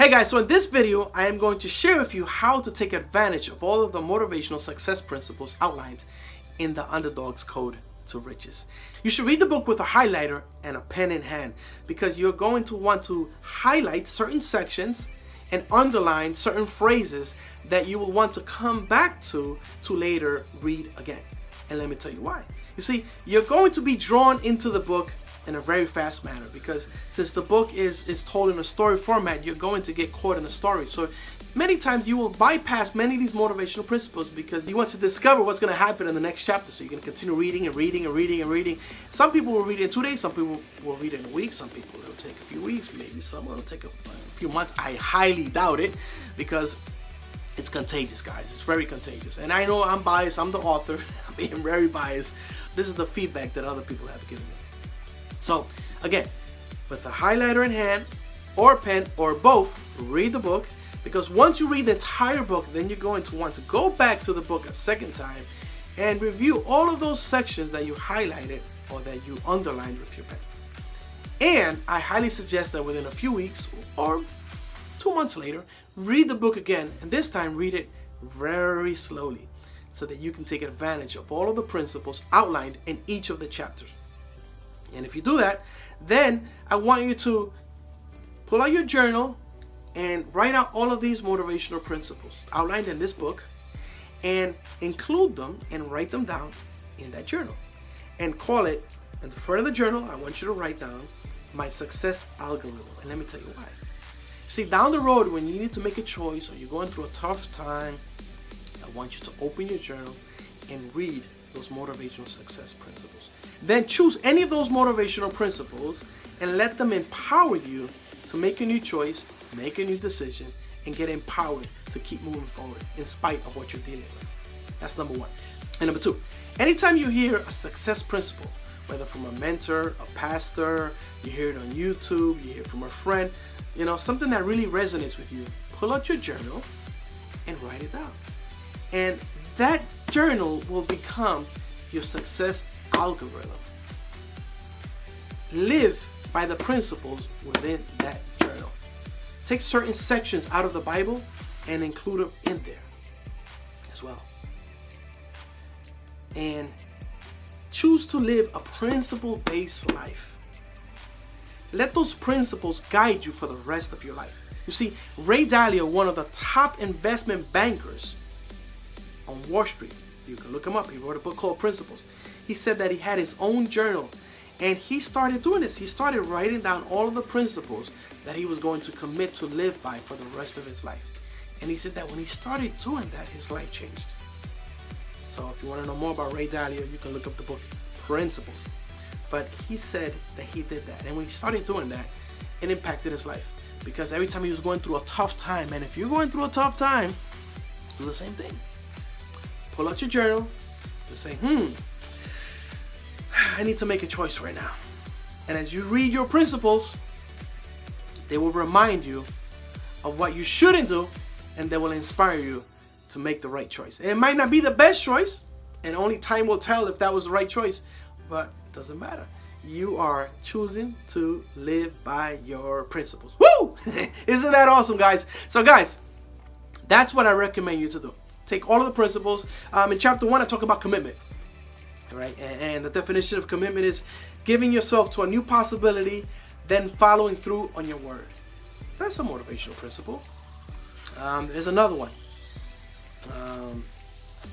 Hey guys, so in this video, I am going to share with you how to take advantage of all of the motivational success principles outlined in the Underdog's Code to Riches. You should read the book with a highlighter and a pen in hand because you're going to want to highlight certain sections and underline certain phrases that you will want to come back to later read again. And let me tell you why. You see, you're going to be drawn into the book in a very fast manner because since the book is told in a story format, you're going to get caught in the story. So many times you will bypass many of these motivational principles because you want to discover what's going to happen in the next chapter. So you're going to continue reading and reading and reading and reading. Some people will read it in 2 days, some people will read it in a week, some people it'll take a few weeks, maybe some will take a few months. I highly doubt it because it's contagious, guys. It's very contagious. And I know I'm biased, I'm the author, I'm being very biased. This is the feedback that other people have given me. So again, with a highlighter in hand or a pen or both, read the book because once you read the entire book, then you're going to want to go back to the book a second time and review all of those sections that you highlighted or that you underlined with your pen. And I highly suggest that within a few weeks or 2 months later, read the book again, and this time read it very slowly so that you can take advantage of all of the principles outlined in each of the chapters. And if you do that, then I want you to pull out your journal and write out all of these motivational principles outlined in this book and include them and write them down in that journal. And call it, in the front of the journal, I want you to write down my success algorithm. And let me tell you why. See, down the road when you need to make a choice or you're going through a tough time, I want you to open your journal and read those motivational success principles. Then choose any of those motivational principles and let them empower you to make a new choice, make a new decision, and get empowered to keep moving forward in spite of what you're dealing with. That's number one. And number two, anytime you hear a success principle, whether from a mentor, a pastor, you hear it on YouTube, you hear it from a friend, something that really resonates with you, pull out your journal and write it down. And that journal will become your success algorithm. Live by the principles within that journal. Take certain sections out of the Bible and include them in there as well. And choose to live a principle-based life. Let those principles guide you for the rest of your life. You see, Ray Dalio, one of the top investment bankers on Wall Street, you can look him up, he wrote a book called Principles. He said that he had his own journal and he started doing this. He started writing down all of the principles that he was going to commit to live by for the rest of his life. And he said that when he started doing that, his life changed. So if you want to know more about Ray Dalio, you can look up the book Principles. But he said that he did that. And when he started doing that, it impacted his life. Because every time he was going through a tough time, and if you're going through a tough time, do the same thing. Pull out your journal and say, I need to make a choice right now. And as you read your principles, they will remind you of what you shouldn't do, and they will inspire you to make the right choice. And it might not be the best choice, and only time will tell if that was the right choice, but it doesn't matter. You are choosing to live by your principles. Woo! Isn't that awesome, guys? So guys, that's what I recommend you to do. Take all of the principles. In chapter 1, I talk about commitment. All right, and the definition of commitment is giving yourself to a new possibility, then following through on your word. That's a motivational principle. There's another one.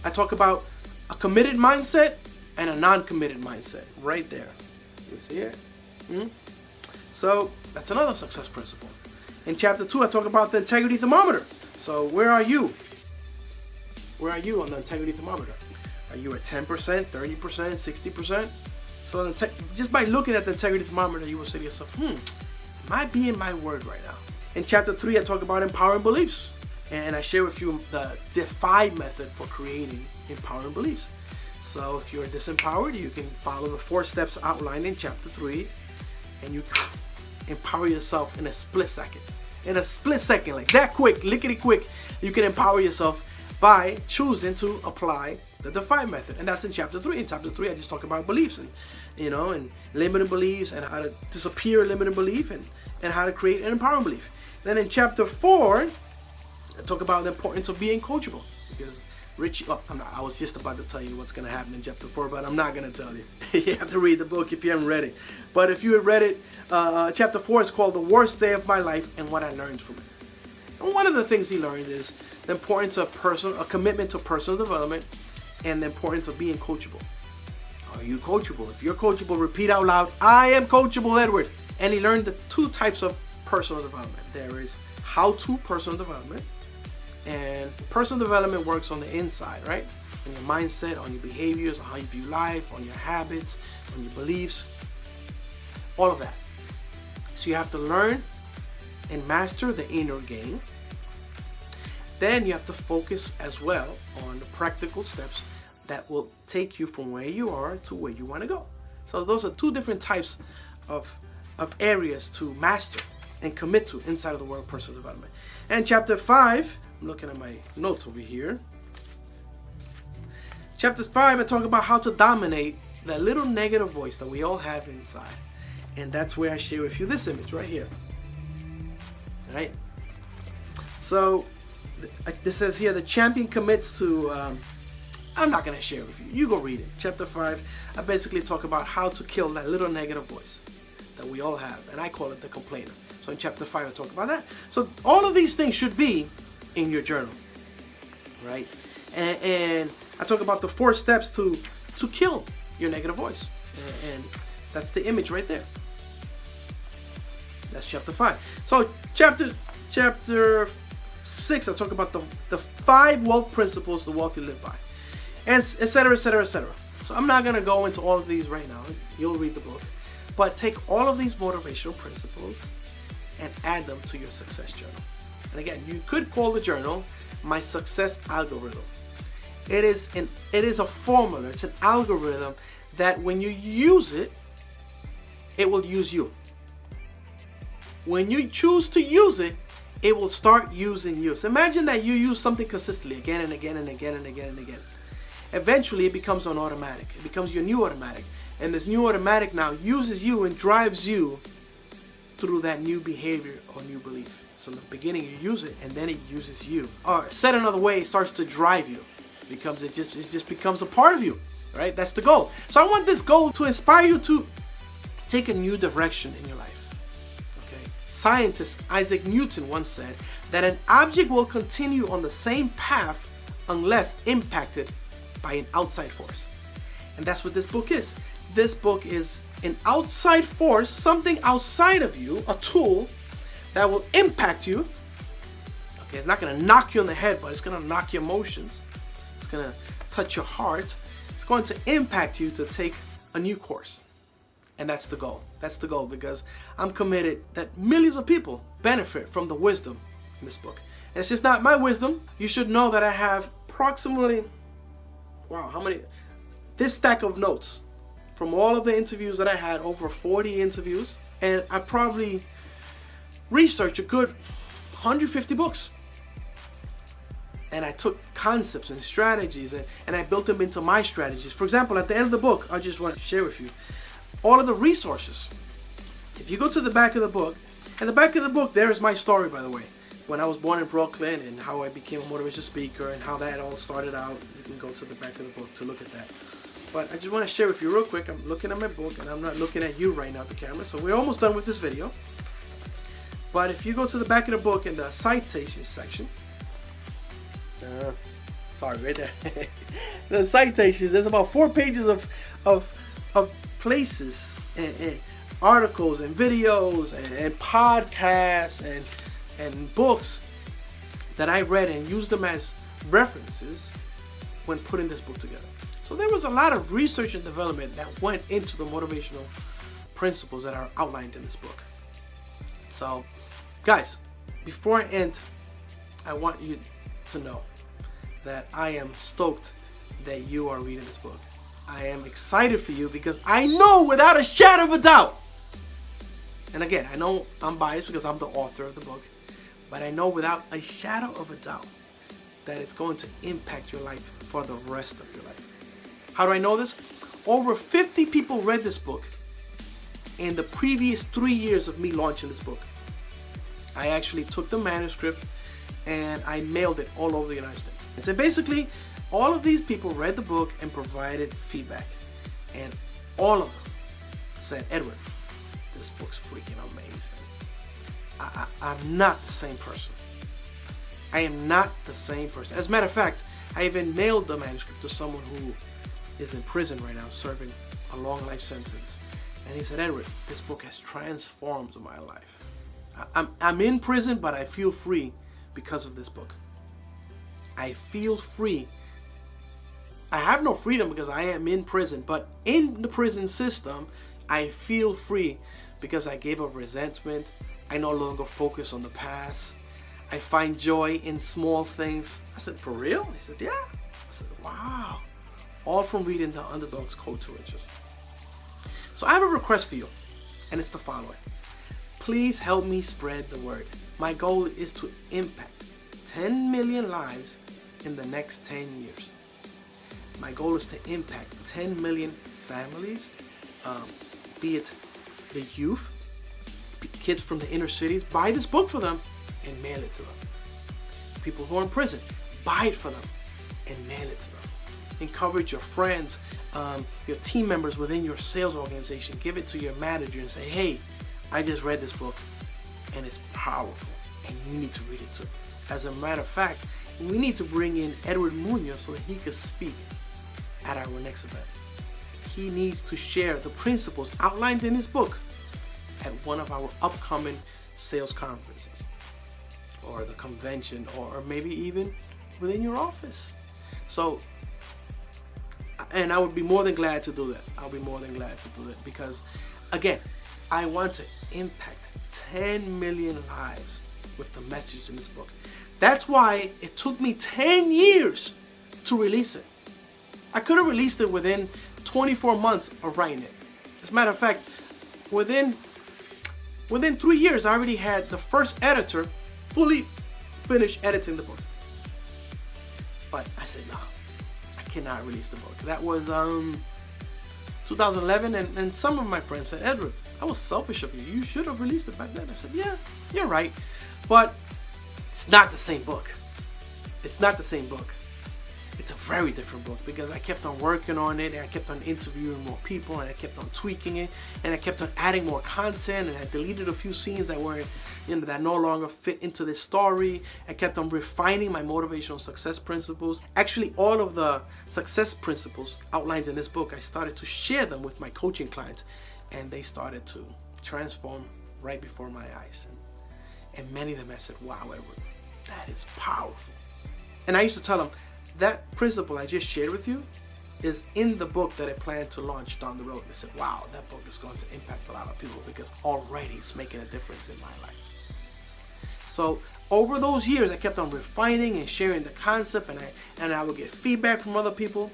I talk about a committed mindset and a non-committed mindset right there. You see it? So that's another success principle. In chapter 2, I talk about the integrity thermometer. So where are you? Where are you on the integrity thermometer? Are you at 10%, 30%, 60%? So just by looking at the integrity thermometer, you will say to yourself, am I being my word right now? In chapter 3, I talk about empowering beliefs. And I share with you the DEFY method for creating empowering beliefs. So if you're disempowered, you can follow the 4 steps outlined in chapter 3 and you empower yourself in a split second. In a split second, like that quick, lickety quick, you can empower yourself by choosing to apply the DEFY method. And that's in chapter 3. In chapter 3, I just talk about beliefs and and limiting beliefs and how to disappear a limiting belief and how to create an empowering belief. Then in chapter 4, I talk about the importance of being coachable, because Richie, I was just about to tell you what's going to happen in chapter 4, but I'm not going to tell you. You have to read the book if you haven't read it. But if you have read it, chapter 4 is called The Worst Day of My Life and What I Learned from It. And one of the things he learned is the importance of a commitment to personal development, and the importance of being coachable. Are you coachable? If you're coachable, repeat out loud, I am coachable, Edward. And he learned the 2 types of personal development. There is how-to personal development, and personal development works on the inside, right? On your mindset, on your behaviors, on how you view life, on your habits, on your beliefs, all of that. So you have to learn and master the inner game. Then you have to focus as well on the practical steps that will take you from where you are to where you want to go. So those are 2 different types of areas to master and commit to inside of the world of personal development. And chapter 5, I'm looking at my notes over here. Chapter 5, I talk about how to dominate that little negative voice that we all have inside. And that's where I share with you this image right here. All right? So this says here, the champion commits to, I'm not going to share it with you. You go read it. Chapter 5, I basically talk about how to kill that little negative voice that we all have. And I call it the complainer. So in chapter 5, I talk about that. So all of these things should be in your journal, right? And I talk about the 4 steps to kill your negative voice. And that's the image right there. That's chapter 5. So chapter 6, I talk about the 5 wealth principles the wealthy live by, and etc., etc., etc. So I'm not going to go into all of these right now. You'll read the book. But take all of these motivational principles and add them to your success journal. And again, you could call the journal my success algorithm. It is a formula. It's an algorithm that when you use it, it will use you. When you choose to use it, it will start using you. So imagine that you use something consistently again and again and again and again and again. Eventually, it becomes an automatic. It becomes your new automatic. And this new automatic now uses you and drives you through that new behavior or new belief. So in the beginning, you use it, and then it uses you. Or said another way, it starts to drive you. It just becomes a part of you, right? That's the goal. So I want this goal to inspire you to take a new direction in your life. Scientist Isaac Newton once said that an object will continue on the same path unless impacted by an outside force. And that's what this book is. This book is an outside force, something outside of you, a tool that will impact you. Okay, it's not going to knock you on the head, but it's going to knock your emotions. It's going to touch your heart. It's going to impact you to take a new course. And that's the goal. That's the goal, because I'm committed that millions of people benefit from the wisdom in this book. And it's just not my wisdom. You should know that I have approximately, wow, how many? This stack of notes from all of the interviews that I had, over 40 interviews. And I probably researched a good 150 books. And I took concepts and strategies and I built them into my strategies. For example, at the end of the book, I just want to share with you all of the resources. If you go to the back of the book, at the back of the book, there is my story, by the way. When I was born in Brooklyn and how I became a motivational speaker and how that all started out. You can go to the back of the book to look at that. But I just want to share with you real quick. I'm looking at my book and I'm not looking at you right now at the camera. So we're almost done with this video. But if you go to the back of the book in the citations section, sorry, right there. The citations, there's about 4 pages of places and articles and videos and podcasts and books that I read and used them as references when putting this book together. So there was a lot of research and development that went into the motivational principles that are outlined in this book. So guys, before I end, I want you to know that I am stoked that you are reading this book. I am excited for you because I know without a shadow of a doubt, and again, I know I'm biased because I'm the author of the book, but I know without a shadow of a doubt that it's going to impact your life for the rest of your life. How do I know this? Over 50 people read this book in the previous 3 years of me launching this book. I actually took the manuscript and I mailed it all over the United States. And so basically, all of these people read the book and provided feedback. And all of them said, Edward, this book's freaking amazing. I'm not the same person. I am not the same person. As a matter of fact, I even mailed the manuscript to someone who is in prison right now, serving a long life sentence. And he said, Edward, this book has transformed my life. I'm in prison, but I feel free because of this book. I feel free. I have no freedom because I am in prison, but in the prison system, I feel free because I gave up resentment. I no longer focus on the past. I find joy in small things. I said, for real? He said, yeah. I said, wow. All from reading the Underdog's Code to Riches. So I have a request for you, and it's the following. Please help me spread the word. My goal is to impact 10 million lives in the next 10 years. My goal is to impact 10 million families, be it the youth, kids from the inner cities. Buy this book for them and mail it to them. People who are in prison, buy it for them and mail it to them. Encourage your friends, your team members within your sales organization. Give it to your manager and say, hey, I just read this book and it's powerful and you need to read it too. As a matter of fact, we need to bring in Edward Munoz so that he could speak at our next event. He needs to share the principles outlined in his book at one of our upcoming sales conferences or the convention, or maybe even within your office. So, and I would be more than glad to do that. I'll be more than glad to do that because, again, I want to impact 10 million lives with the message in this book. That's why it took me 10 years to release it. I could have released it within 24 months of writing it. As a matter of fact, within 3 years, I already had the first editor fully finished editing the book. But I said, no, I cannot release the book. That was 2011, and some of my friends said, Edward, that was selfish of you. You should have released it back then. I said, yeah, you're right. But it's not the same book. It's not the same book. It's a very different book because I kept on working on it, and I kept on interviewing more people, and I kept on tweaking it, and I kept on adding more content, and I deleted a few scenes that weren't, that no longer fit into this story. I kept on refining my motivational success principles. Actually, all of the success principles outlined in this book, I started to share them with my coaching clients, and they started to transform right before my eyes. And many of them, I said, wow, Edward, that is powerful. And I used to tell them, that principle I just shared with you is in the book that I plan to launch down the road. And I said, wow, that book is going to impact a lot of people because already it's making a difference in my life. So over those years, I kept on refining and sharing the concept, and I would get feedback from other people.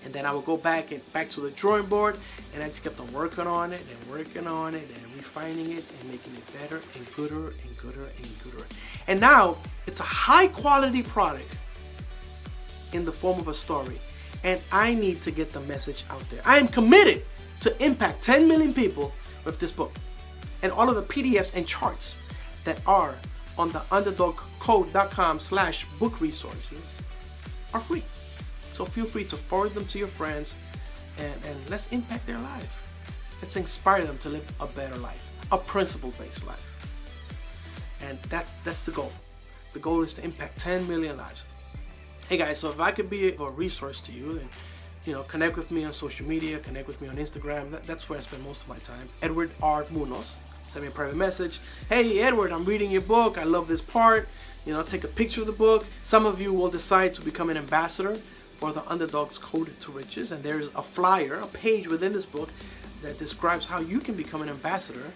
And then I would go back to the drawing board, and I just kept on working on it and working on it and refining it and making it better and gooder and gooder and gooder. And now it's a high quality product in the form of a story, and I need to get the message out there. I am committed to impact 10 million people with this book, and all of the PDFs and charts that are on the underdogcode.com/book resources are free. So feel free to forward them to your friends, and let's impact their life. Let's inspire them to live a better life, a principle-based life. And that's the goal. The goal is to impact 10 million lives. Hey guys, so if I could be a resource to you, then connect with me on social media, connect with me on Instagram. That's where I spend most of my time. Edward R. Munoz. Send me a private message. Hey Edward, I'm reading your book. I love this part. Take a picture of the book. Some of you will decide to become an ambassador for the Underdog's Code to Riches, and there's a flyer, a page within this book that describes how you can become an ambassador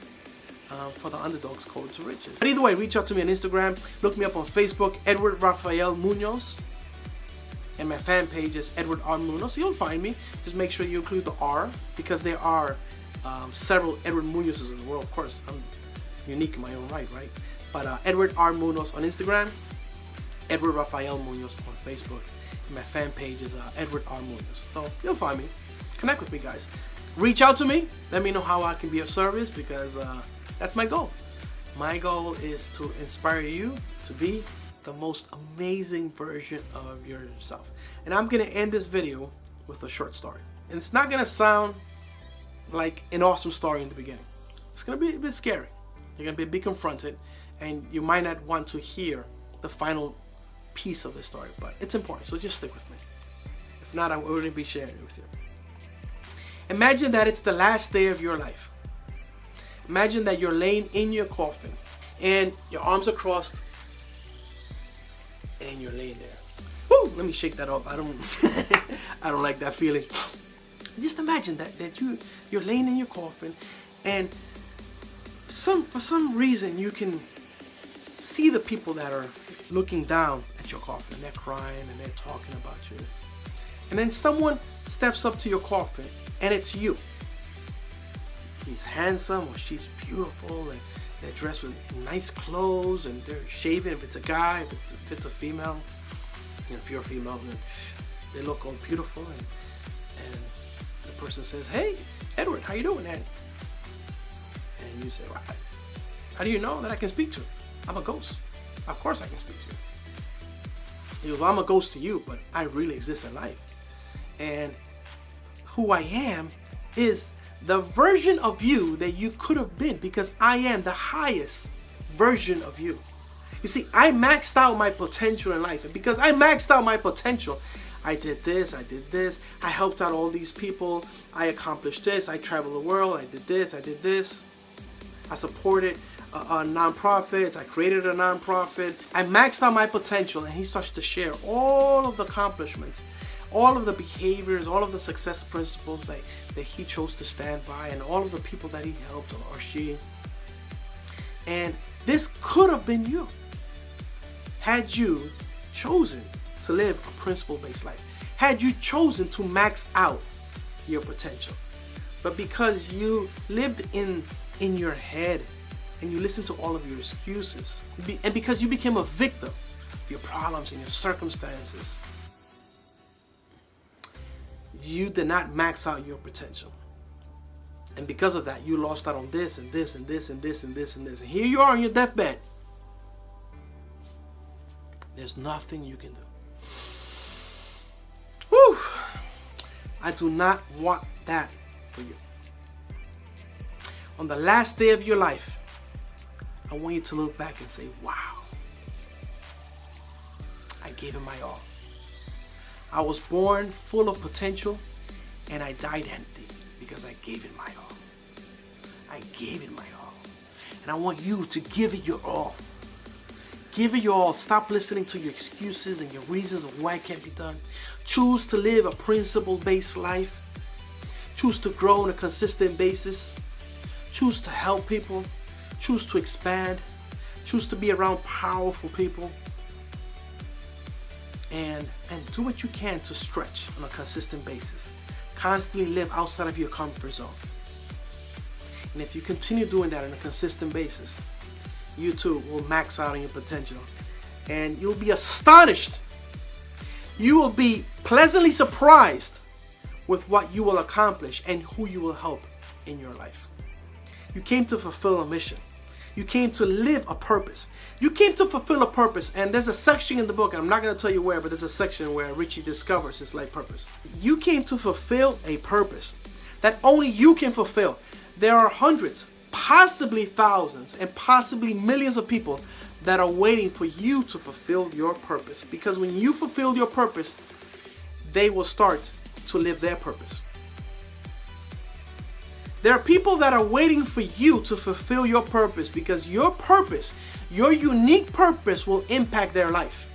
for the Underdog's Code to Riches. But either way, reach out to me on Instagram. Look me up on Facebook, Edward Rafael Munoz. And my fan page is Edward R. Munoz. You'll find me. Just make sure you include the R, because there are several Edward Munozes in the world. Of course, I'm unique in my own right? But Edward R. Munoz on Instagram, Edward Rafael Munoz on Facebook. And my fan page is Edward R. Munoz. So you'll find me. Connect with me, guys. Reach out to me. Let me know how I can be of service, because that's my goal. My goal is to inspire you to be the most amazing version of yourself. And I'm going to end this video with a short story. And it's not going to sound like an awesome story in the beginning. It's going to be a bit scary. You're going to be confronted, and you might not want to hear the final piece of the story, but it's important, so just stick with me. If not, I wouldn't be sharing it with you. Imagine that it's the last day of your life. Imagine that you're laying in your coffin and your arms are crossed and you're laying there. Woo! Let me shake that off. I don't like that feeling. Just imagine that you're laying in your coffin, and for some reason you can see the people that are looking down at your coffin, and they're crying and they're talking about you. And then someone steps up to your coffin, and it's you. He's handsome or she's beautiful, and they're dressed with nice clothes, and they're shaven if it's a guy, if it's a female. And if you're a female, then they look all beautiful, and the person says, "Hey, Edward, how you doing, Ed?" And you say, "Well, how do you know that I can speak to you? I'm a ghost. Of course I can speak to you." He goes, "Well, I'm a ghost to you, but I really exist in life. And who I am is the version of you that you could have been, because I am the highest version of you. You see, I maxed out my potential in life. And because I maxed out my potential, I did this, I helped out all these people, I accomplished this, I traveled the world, I did this. I supported nonprofits, I created a nonprofit. I maxed out my potential." And he starts to share all of the accomplishments, all of the behaviors, all of the success principles that he chose to stand by, and all of the people that he helped, or she. And this could have been you, had you chosen to live a principle-based life, had you chosen to max out your potential. But because you lived in your head, and you listened to all of your excuses, and because you became a victim of your problems and your circumstances, you did not max out your potential. And because of that, you lost out on this and this and this and this and this and this. And here you are on your deathbed. There's nothing you can do. Whew! I do not want that for you. On the last day of your life, I want you to look back and say, "Wow, I gave it my all. I was born full of potential, and I died empty because I gave it my all. I gave it my all." And I want you to give it your all. Give it your all. Stop listening to your excuses and your reasons of why it can't be done. Choose to live a principle-based life. Choose to grow on a consistent basis. Choose to help people. Choose to expand. Choose to be around powerful people. And do what you can to stretch on a consistent basis. Constantly live outside of your comfort zone. And if you continue doing that on a consistent basis, you too will max out on your potential. And you'll be astonished. You will be pleasantly surprised with what you will accomplish and who you will help in your life. You came to fulfill a mission. You came to live a purpose. You came to fulfill a purpose. And there's a section in the book, and I'm not going to tell you where, but there's a section where Richie discovers his life purpose. You came to fulfill a purpose that only you can fulfill. There are hundreds, possibly thousands, and possibly millions of people that are waiting for you to fulfill your purpose. Because when you fulfill your purpose, they will start to live their purpose. There are people that are waiting for you to fulfill your purpose, because your purpose, your unique purpose, will impact their life.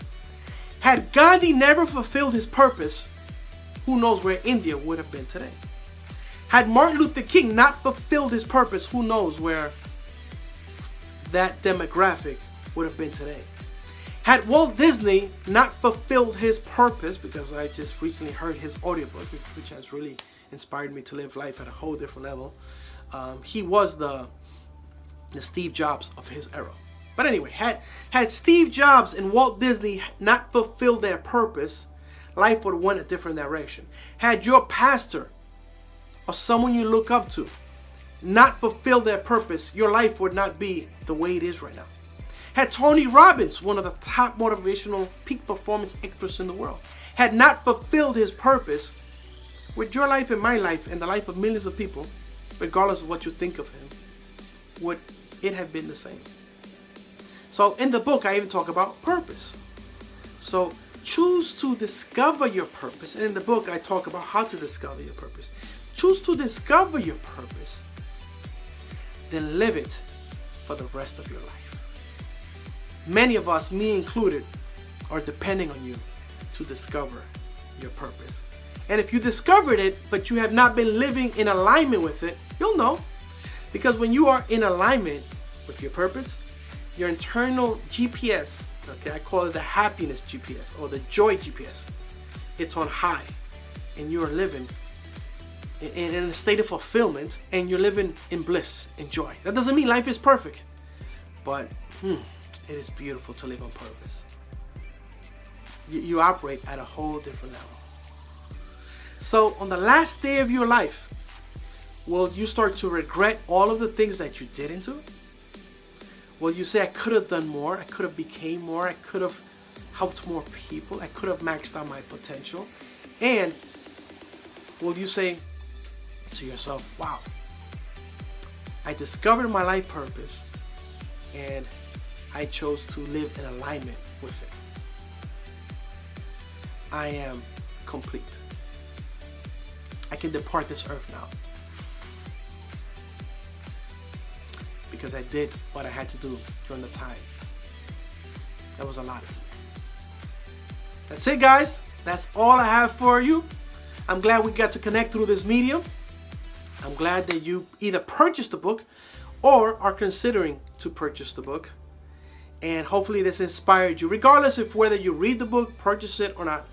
Had Gandhi never fulfilled his purpose, who knows where India would have been today? Had Martin Luther King not fulfilled his purpose, who knows where that demographic would have been today? Had Walt Disney not fulfilled his purpose, because I just recently heard his audiobook, which has really inspired me to live life at a whole different level. He was the Steve Jobs of his era. But anyway, had Steve Jobs and Walt Disney not fulfilled their purpose, life would have went a different direction. Had your pastor or someone you look up to not fulfilled their purpose, your life would not be the way it is right now. Had Tony Robbins, one of the top motivational peak performance experts in the world, had not fulfilled his purpose, would your life and my life and the life of millions of people, regardless of what you think of him, would it have been the same? So in the book, I even talk about purpose. So choose to discover your purpose. And in the book, I talk about how to discover your purpose. Choose to discover your purpose, then live it for the rest of your life. Many of us, me included, are depending on you to discover your purpose. And if you discovered it, but you have not been living in alignment with it, you'll know. Because when you are in alignment with your purpose, your internal GPS, okay, I call it the happiness GPS or the joy GPS, it's on high, and you are living in a state of fulfillment, and you're living in bliss and joy. That doesn't mean life is perfect, but it is beautiful to live on purpose. You operate at a whole different level. So on the last day of your life, will you start to regret all of the things that you didn't do? Will you say, I could have done more, I could have became more, I could have helped more people, I could have maxed out my potential? And will you say to yourself, wow, I discovered my life purpose and I chose to live in alignment with it. I am complete. I can depart this earth now because I did what I had to do during the time that was allotted to me. That's it, guys. That's all I have for you. I'm glad we got to connect through this medium. I'm glad that you either purchased the book or are considering to purchase the book. And hopefully this inspired you, regardless of whether you read the book, purchase it or not.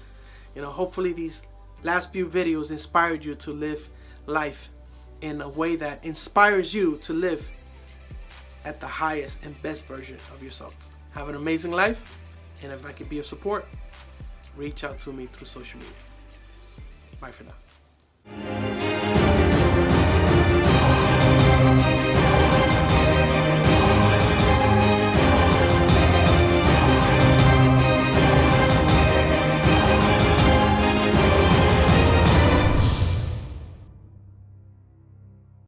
Hopefully these last few videos inspired you to live life in a way that inspires you to live at the highest and best version of yourself. Have an amazing life, and if I can be of support, reach out to me through social media. Bye for now.